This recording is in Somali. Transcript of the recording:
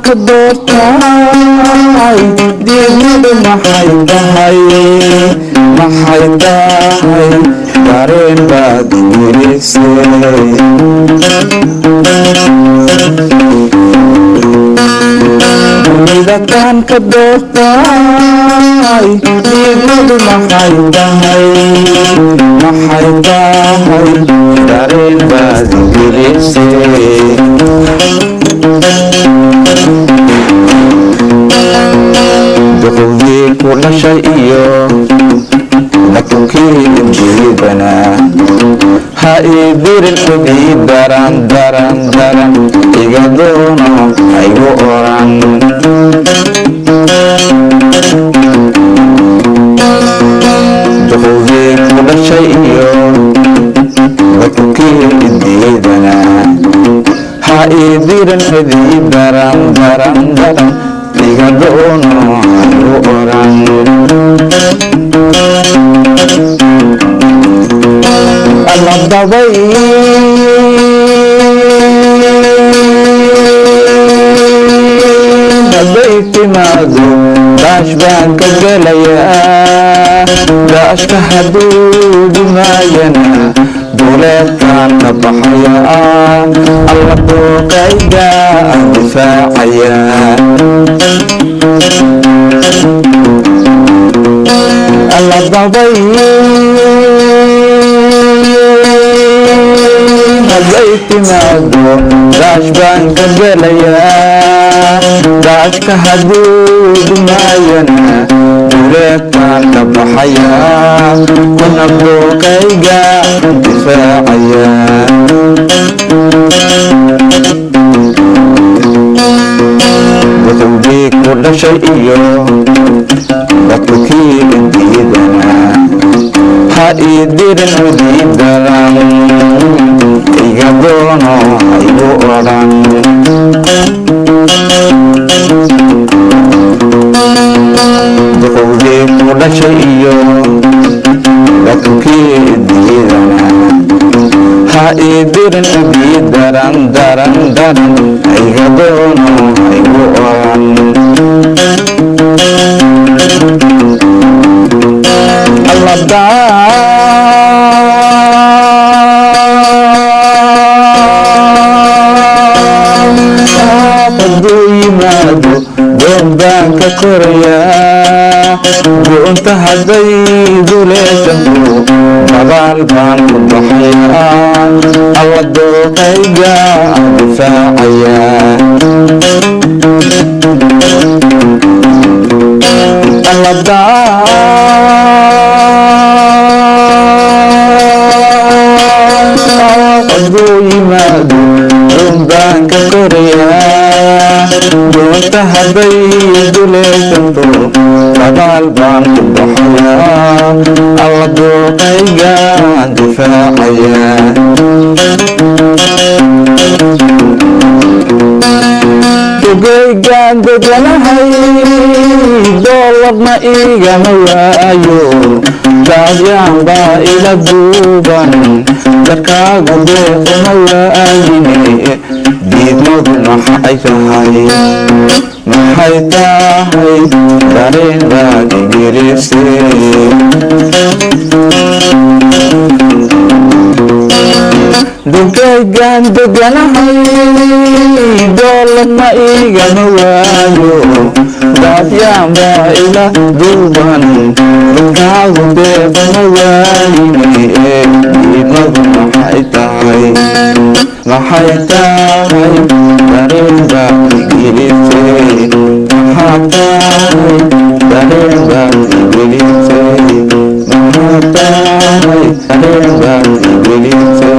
ka doortay diidmadu maxay tahay dareen baad gelisay midatan ka doortay diidmadu maxay tahay dareen baad gelisay duqowgii ku dhashay iyo nakunkii injiidana ha ii dirin cidii daran iga doono haygu oran duqowgii ku dhashay iyo nakunkii injiidana ha ii dirin cidii daran iga doono haygu oran dabay hadday timaado daash baan ka gelayaa daashka hadduu dhimaayana duleedkaan ka baxayaa alla dooqayga aan difaacayaa alla dabay hadday timaado daash baan ka gelayaa daashka hadduu dhimaayana duleedkaan ka baxayaa kuna dooqayga difaacayaa duqowgii ku dhashay iyo dadkukii intiidana ha ii dirin cidii daran iga doono haygu oran duqowgii ku dhashay iyo dadkukii intiidana ha ii dirin cidii daran iga doono haygu oran hadduu yimaado doon baan ka korayaa doonta hadday duleeshanto dabaal baan ku baxayaa alla dooqayga aan difaacayaa hadduu yimaado doon baan ka korayaa doonta hadday duleeshanto dabaal baan ku baxayaa alla dooqayga aan difaacayaa tugaygaan deganahay doolarna igama waayo daadyaan baa ila duuban darkaagu deequma waayine diidmadu maxay tahay dareen baad gelisay dugaygaan deganahay doolarna igama waayo daadyaan baa ila duuban darkaagu deequma waayine diidmadu maxay tahay dareen baad gelisay dareen baad gelisay dareen baad gelisay